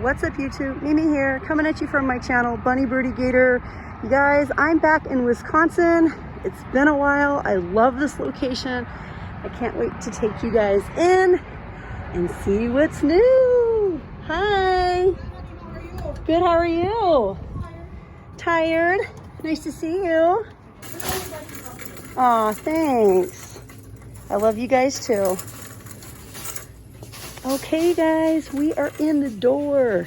What's up YouTube? Mimi here, coming at you from my channel, Bunny Birdy Gator. You guys, I'm back in Wisconsin. It's been a while. I love this location. I can't wait to take you guys in and see what's new. Hi. Good, how are you? Tired? Nice to see you. Aw, thanks. I love you guys too. Okay guys, we are in the door.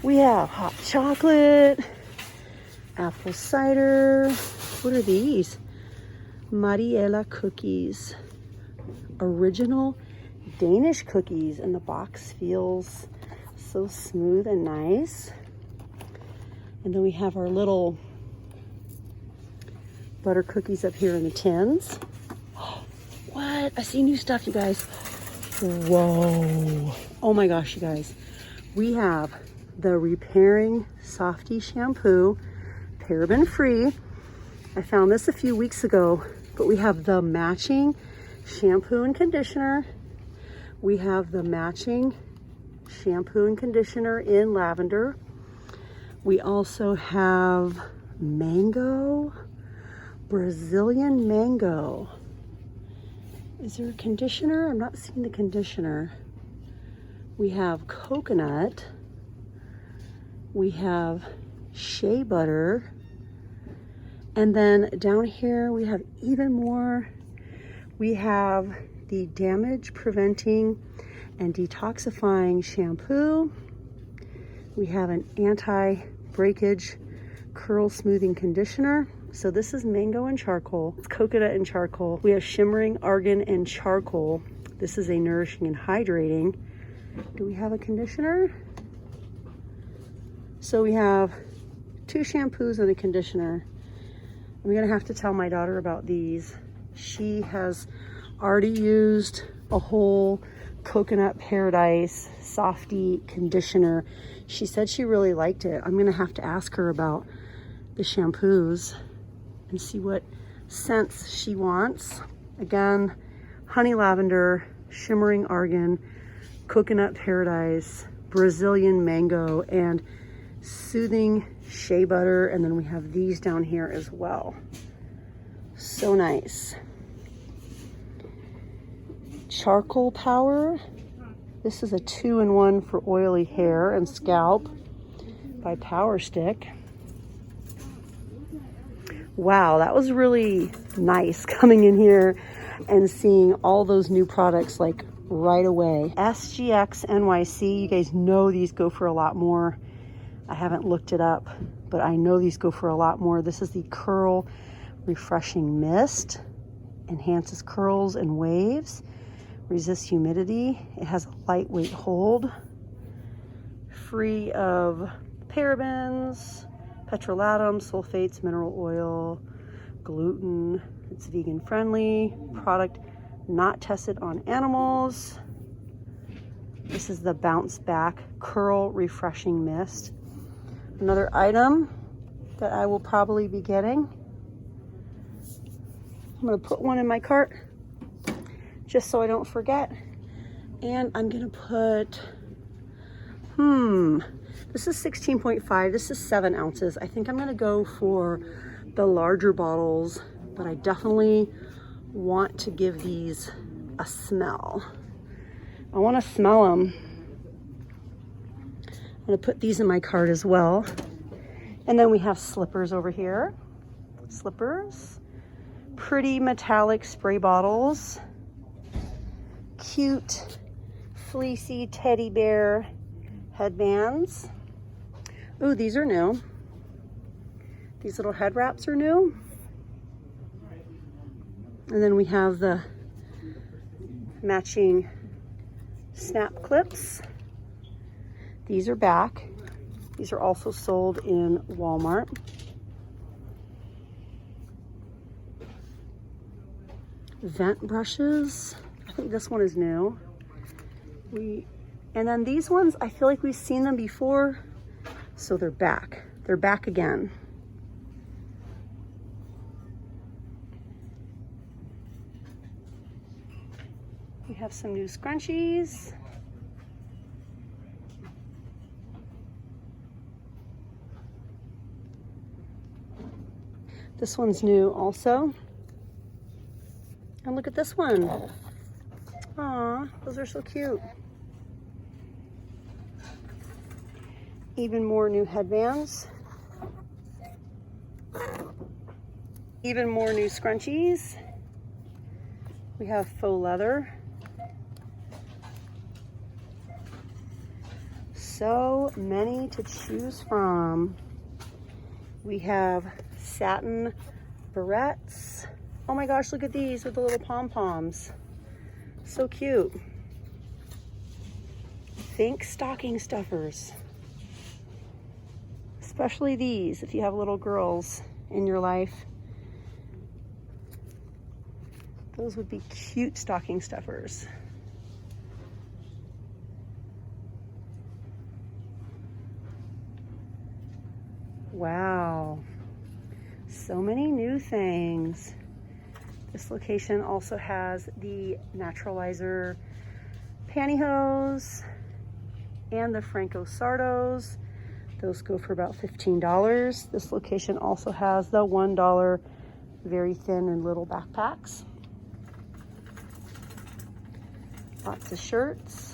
We have hot chocolate, apple cider. What are these? Mariella cookies. Original Danish cookies, and the box feels so smooth and nice. And then we have our little butter cookies up here in the tins. What? I see new stuff, you guys. Whoa. Oh my gosh, you guys. We have the Repairing Softy Shampoo, paraben free. I found this a few weeks ago, but we have the matching shampoo and conditioner. We have the matching shampoo and conditioner in lavender. We also have mango, Brazilian mango. Is there a conditioner? I'm not seeing the conditioner. We have coconut. We have shea butter. And then down here we have even more. We have the damage preventing and detoxifying shampoo. We have an anti-breakage curl smoothing conditioner. So this is mango and charcoal. It's coconut and charcoal. We have shimmering argan and charcoal. This is a nourishing and hydrating. Do we have a conditioner? So we have 2 shampoos and a conditioner. I'm gonna have to tell my daughter about these. She has already used a whole Coconut Paradise Softy conditioner. She said she really liked it. I'm gonna have to ask her about the shampoos and see what scents she wants. Again, honey lavender, shimmering argan, Coconut Paradise, Brazilian mango, and soothing shea butter. And then we have these down here as well. So nice. Charcoal Power. This is a 2-in-1 for oily hair and scalp by Power Stick. Wow, that was really nice coming in here and seeing all those new products like right away. SGX NYC, you guys know these go for a lot more. I haven't looked it up, but I know these go for a lot more. This is the Curl Refreshing Mist. Enhances curls and waves. Resists humidity. It has a lightweight hold. Free of parabens, petrolatum, sulfates, mineral oil, gluten. It's vegan friendly. Product not tested on animals. This is the Bounce Back Curl Refreshing Mist. Another item that I will probably be getting. I'm gonna put one in my cart just so I don't forget. And I'm gonna put, this is 16.5, this is 7 ounces. I think I'm gonna go for the larger bottles, but I definitely want to give these a smell. I wanna smell them. I'm gonna put these in my cart as well. And then we have slippers over here. Slippers. Pretty metallic spray bottles. Cute, fleecy teddy bear headbands. Ooh, these are new. These little head wraps are new. And then we have the matching snap clips. These are back. These are also sold in Walmart. Vent brushes. I think this one is new. And then these ones, I feel like we've seen them before, so they're back. They're back again. We have some new scrunchies. This one's new also. And look at this one. Aw, those are so cute. Even more new headbands. Even more new scrunchies. We have faux leather. So many to choose from. We have satin barrettes. Oh my gosh, look at these with the little pom-poms. So cute. Think stocking stuffers. Especially these, if you have little girls in your life. Those would be cute stocking stuffers. Wow, so many new things. This location also has the Naturalizer pantyhose and the Franco Sardos. Those go for about $15. This location also has the $1 very thin and little backpacks. Lots of shirts.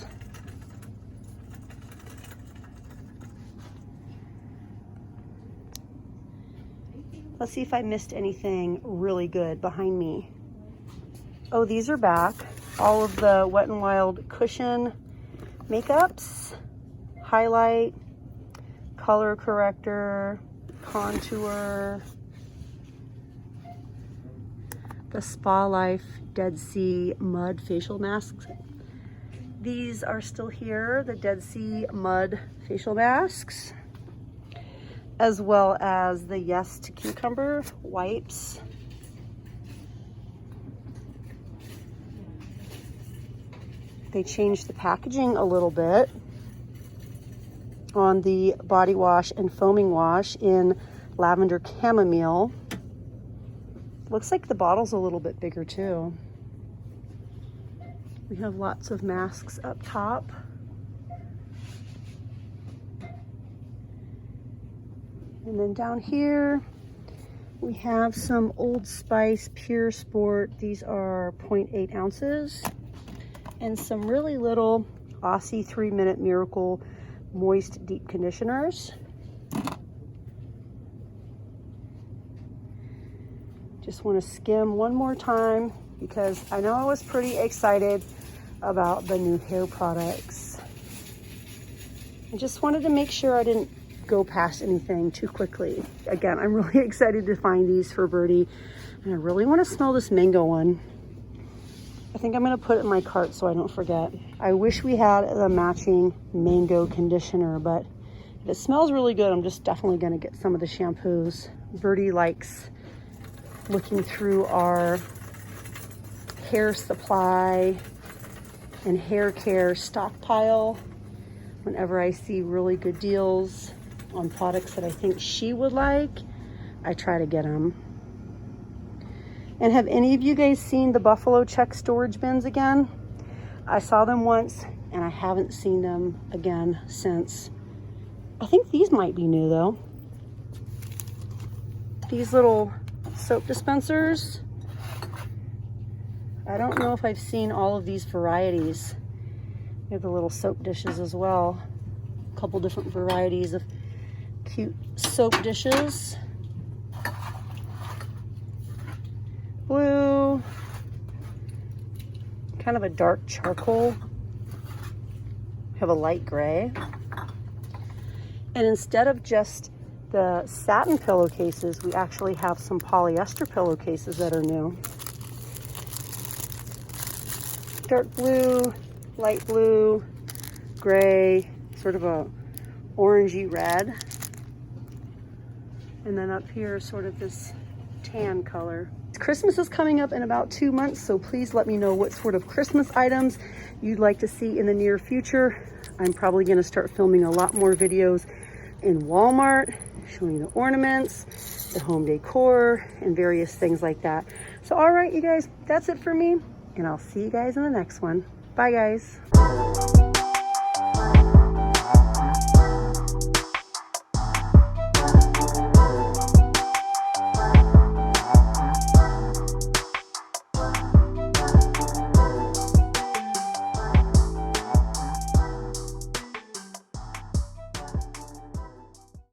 Let's see if I missed anything really good behind me. Oh, these are back. All of the Wet n Wild cushion makeups, highlight, color corrector, contour, the Spa Life Dead Sea Mud facial masks. These are still here, the Dead Sea Mud facial masks, as well as the Yes to Cucumber wipes. They changed the packaging a little bit on the body wash and foaming wash in lavender chamomile. Looks like the bottle's a little bit bigger too. We have lots of masks up top. And then down here, we have some Old Spice Pure Sport. These are 0.8 ounces. And some really little Aussie 3-Minute Miracle Moist Deep Conditioners. Just want to skim one more time because I know I was pretty excited about the new hair products. I just wanted to make sure I didn't go past anything too quickly. Again, I'm really excited to find these for Birdy, and I really want to smell this mango one. I think I'm going to put it in my cart so I don't forget. I wish we had the matching mango conditioner, but if it smells really good, I'm just definitely going to get some of the shampoos. Birdy likes looking through our hair supply and hair care stockpile whenever I see really good deals on products that I think she would like. I try to get them. And have any of you guys seen the Buffalo Check storage bins again? I saw them once and I haven't seen them again since. I think these might be new though. These little soap dispensers. I don't know if I've seen all of these varieties. We have the little soap dishes as well. A couple different varieties of cute soap dishes. Blue, kind of a dark charcoal. We have a light gray. And instead of just the satin pillowcases, we actually have some polyester pillowcases that are new. Dark blue, light blue, gray, sort of a orangey red. And then up here, sort of this tan color. Christmas is coming up in about 2 months, so please let me know what sort of Christmas items you'd like to see in the near future. I'm probably going to start filming a lot more videos in Walmart, showing the ornaments, the home decor, and various things like that. So all right, you guys, that's it for me, and I'll see you guys in the next one. Bye, guys.